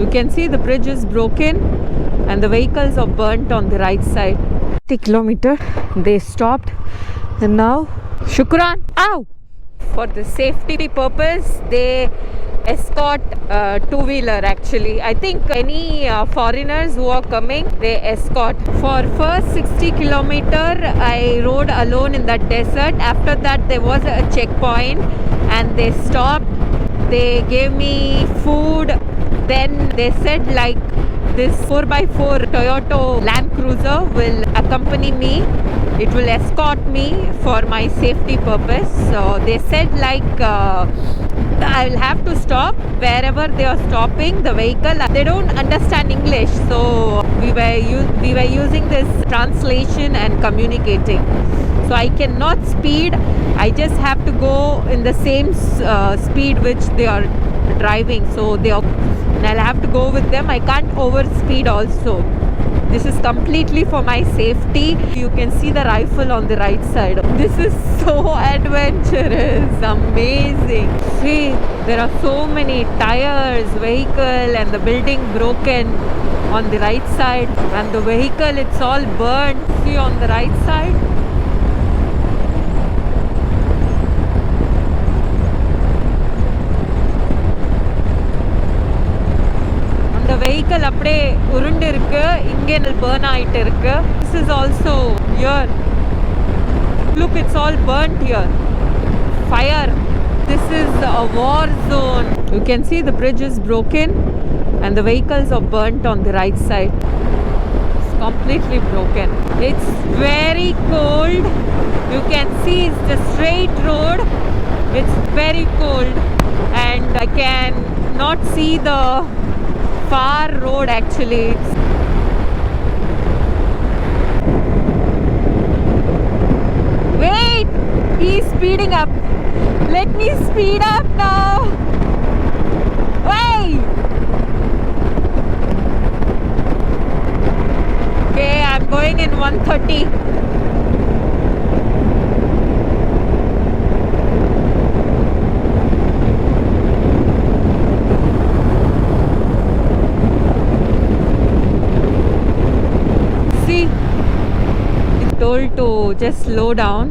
You can see the bridge is broken and the vehicles are burnt on the right side. 50 kilometer they stopped, and now shukran. Ow! For the safety purpose they escort two-wheeler. Actually, I think any foreigners who are coming, they escort. For first 60 kilometer I rode alone in that desert. After that there was a checkpoint and they stopped. They gave me food. Then they said like this 4x4 Toyota Land Cruiser will accompany me. It will escort me for my safety purpose. So they said like I will have to stop wherever they are stopping the vehicle. They don't understand English, so we were using this translation and communicating. So I cannot speed. I just have to go in the same speed which they are driving. So and I'll have to go with them. I can't overspeed also. This is completely for my safety. You can see the rifle on the right side. This is so adventurous, amazing. See, there are so many tires, vehicle, and the building broken on the right side, and the vehicle, it's all burnt. See on the right side. Vehicle அப்படியே உருண்டு இருக்கு, இங்கே burn ஆயிட்டு இருக்கு. This is also here. Look, it's all burnt here. Fire. This is a war zone. You can see the bridge is broken and the vehicles are burnt on the right side. It's completely broken. It's very cold. You can see it's the straight road. It's very cold and I can not see the far road actually. Wait, he's speeding up. Let me speed up now. Wait. Okay, I'm going in 130. Told to just slow down.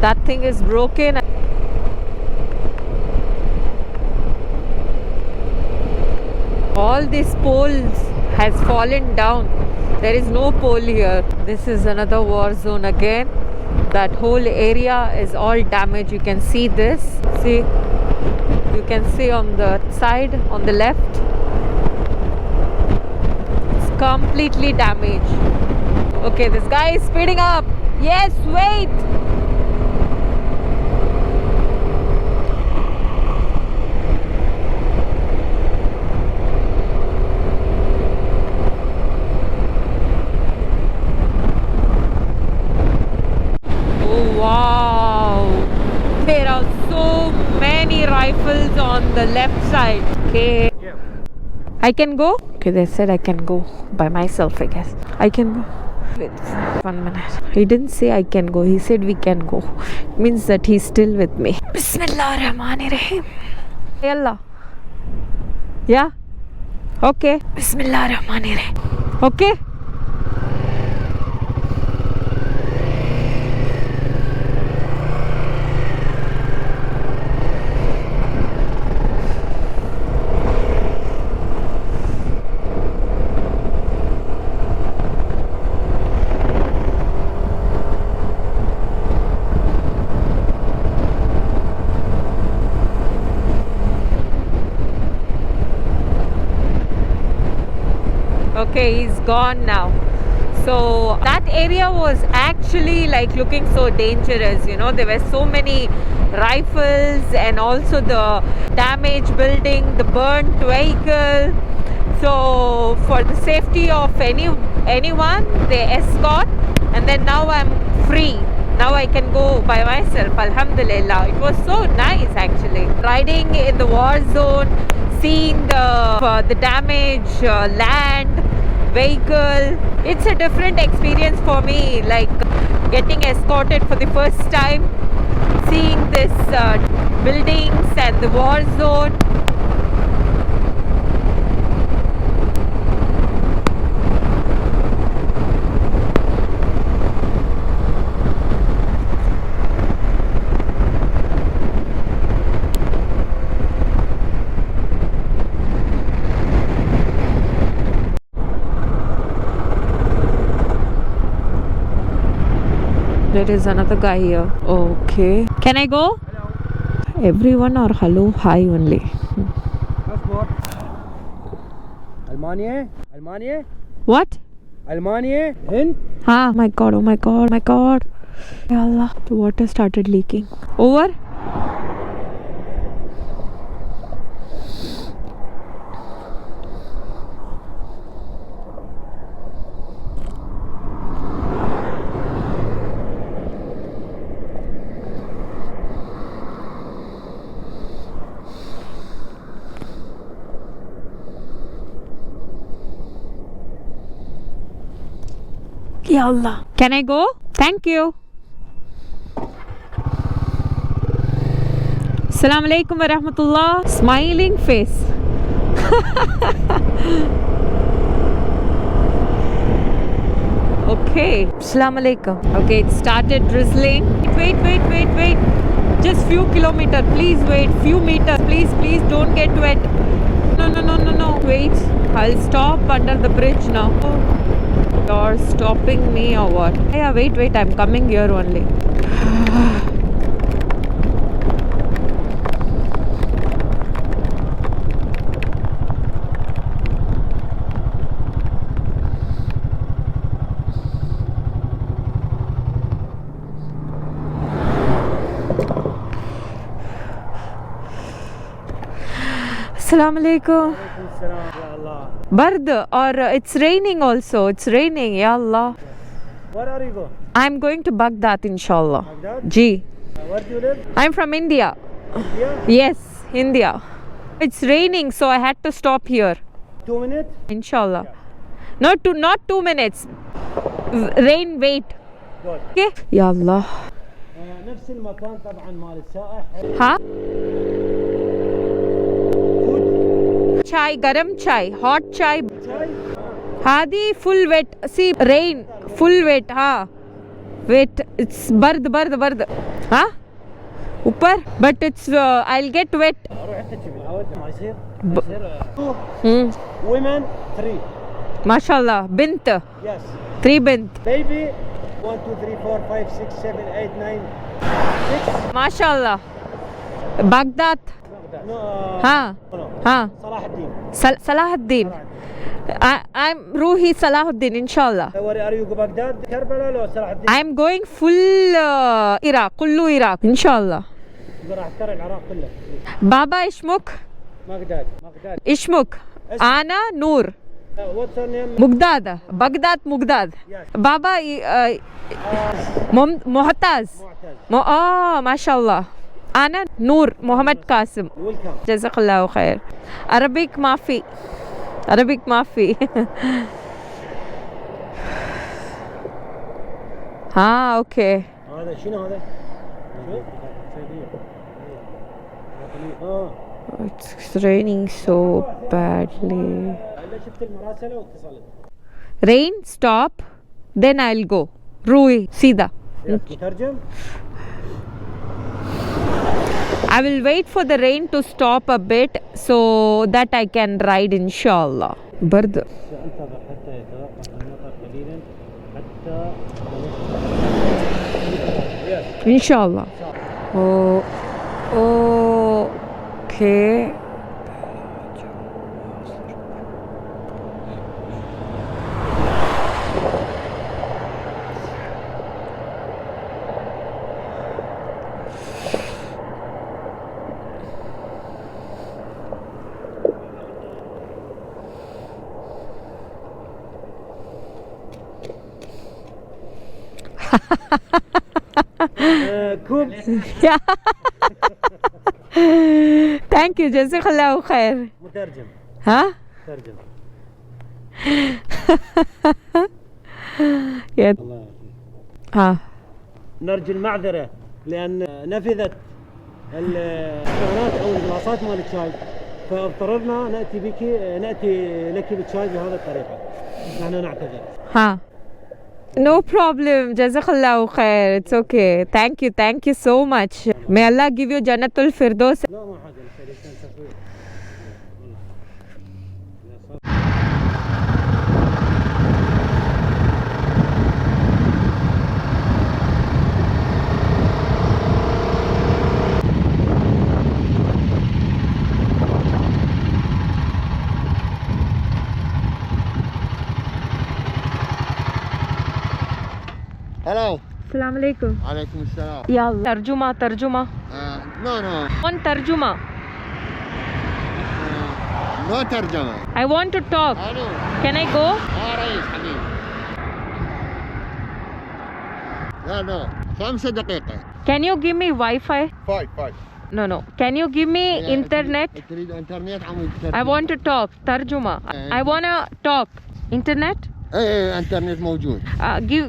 That thing is broken. All these poles has fallen down. There is no pole here. This is another war zone again. That whole area is all damaged. You can see this. See, you can see on the side, on the left. It's completely damaged. Okay, this guy is speeding up. Yes, wait. Wow, there are so many rifles on the left side. Okay, I can go. Okay, they said I can go by myself, I guess. I can go. Wait 1 minute. He didn't say I can go. He said we can go. It means that he's still with me. Bismillahirrahmanirrahim. Yalla. Yeah. Okay. Bismillahirrahmanirrahim. Okay. Okay, he's gone now. So that area was actually like looking so dangerous, you know. There were so many rifles and also the damaged building, the burnt vehicle. So for the safety of anyone, they escort, and then now I'm free. Now I can go by myself, alhamdulillah. It was so nice actually. Riding in the war zone, seeing the damage, land, vehicle. It's a different experience for me, like getting escorted for the first time, seeing this buildings and the war zone. There is another guy here. Okay. Can I go? Hello. Everyone or hello, hi only. Passport. Almanya. Almanya. What? Almanya. Hind. Ah, my god, oh my god, my god. Ya Allah, the water started leaking. Over? Ya Allah. Can I go? Thank you. Assalamu alaikum wa rahmatullah. Smiling face. Okay. Assalamu alaikum. Okay, it started drizzling. Wait. Just few kilometers. Please wait. Few meters. Please don't get wet. No. Wait. I'll stop under the bridge now. You're stopping me or what? Yeah, wait. I'm coming here only. Assalamu alaikum. Bard or it's raining also. It's raining, ya Allah. Where are you going? I'm going to Baghdad, inshallah. Baghdad? Ji. Where do you live? I'm from India. India? Yes, India. It's raining, so I had to stop here. 2 minutes? Inshallah. Not 2 minutes. Rain, wait. Good. Okay? Ya Allah. نفس المكان طبعا مال السائح. Huh? Food? Chai, garam chai, hot chai. Chai? Hadi full wet. See, rain, full wet. Ha. Wait, it's bard. Huh? Upar? But it's, I'll get wet. اروح انت تجيب الهواء ما يصير. Women 3. MashaAllah. Bint. Yes. 3 bint. Baby 1 2 3 4 5 6 7 8 9 6. MashaAllah. Baghdad. No. Ha. No. Ha. صلاح الدين. Salahuddin. I'm Ruhi Salahuddin, inshallah. Where are you go Baghdad? كربلاء ولا صلاح الدين؟ I'm going full Iraq, kullu Iraq, inshallah. راح ترى العراق كله. Baba Ishmuk, بغداد. Ishmuk, Ana Noor, What's her name? Mugdad, Mugdad. Yes. Baba Muhtaz. معتز. Oh, mashallah. Ana Noor, Muhammad Qasim. Welcome. Jazakallahu khair. Arabic mafi. Okay. هذا شنو هذا؟ It's raining so badly. اذا شفت المراسله واتصلت. Rain, stop. Then I'll go. Rui, Sida. مترجم؟ I will wait for the rain to stop a bit so that I can ride, inshallah. برد. سأنتظر حتى يتوقف المطر قليلا حتى Inshallah. Oh, okay. كوب. Yeah. Thank you. Jazakallahu khair. مترجم Huh? مترجم Yeah. الله Ah. نرجو المعذرة لأن نفذت الإعلانات أو الجلاسات مال الشاي، فاضطررنا نأتي لك بالشاي بهذه الطريقة. نحن نعتذر. Huh. No problem. Jazakallahu khair. It's okay. Thank you. Thank you so much. May Allah give you Jannatul Firdaus. لا ما حاجة الخير إنسان تفويض. Hello. Assalamu alaikum. عليكم السلام. Yalla. Tarjuma. No. On tarjuma. No ترجمة. I want to talk. الو. Can I go? ريس حبيبي. لا 5 دقيقة. Can you give me Wi-Fi? 5. No. Can you give me internet? تريد انترنت عم I want to talk. Tarjuma. I wanna talk. Internet? ايه انترنت موجود.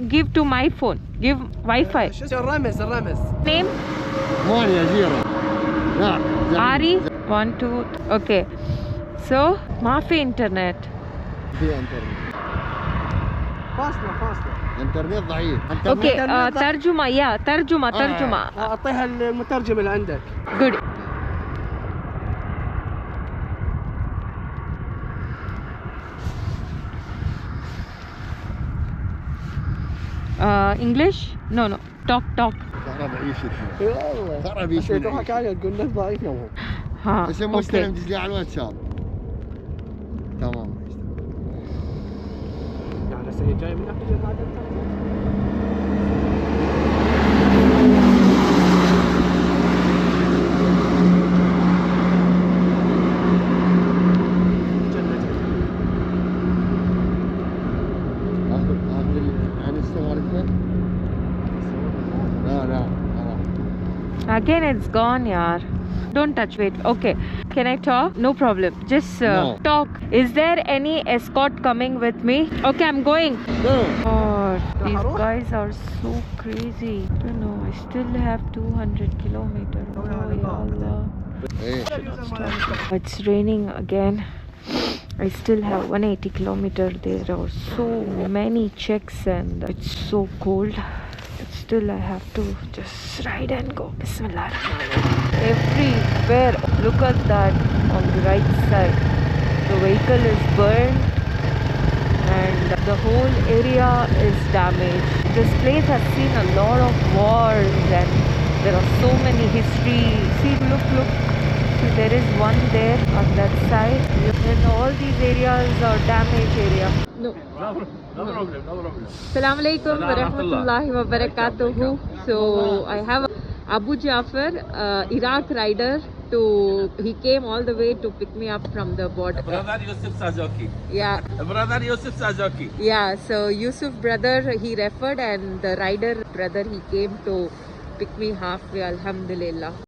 Give to my phone. Give Wi-Fi. شو الرمز Name? مونيا زيرو. لا. Ari. 1 2. Okay. So ما في internet. في انترنت. فاصلة انترنت ضعيف. Okay. ترجمة. Yeah. ترجمة. اعطيها المترجم اللي عندك. Good. English? No. Talk. خرب عيشتنا. والله خرب عيشتنا. توها حكاية تقول لك ضعيف يوم. ها. بس Okay. مستلم دز على الواتساب. تمام. يعني السنة جاي من ناحية بعد لا Again it's gone, yaar. Don't touch. Wait. Okay. Can I talk? No problem. Just No. talk. Is there any escort coming with me? Okay, I'm going. God, these guys are so crazy. I don't know. I still have 200 kilometers. Oh, ya Allah. It's raining again. I still have 180 kilometers. There are so many checks and it's so cold. But still I have to just ride and go. Bismillah. Everywhere. Look at that on the right side. The vehicle is burned and the whole area is damaged. This place has seen a lot of wars and there are so many history. See, look. See, there is one there on that side. And all these areas are damaged area. No problem. Assalamu alaikum wa rahmatullahi wa barakatuhu. So I have Abu Jafar, Iraq rider. He came all the way to pick me up from the border. Brother Yusuf Sazoki. Yeah. Brother Yusuf Sazoki. Yeah, so Yusuf brother he referred and the rider brother he came to pick me halfway, alhamdulillah.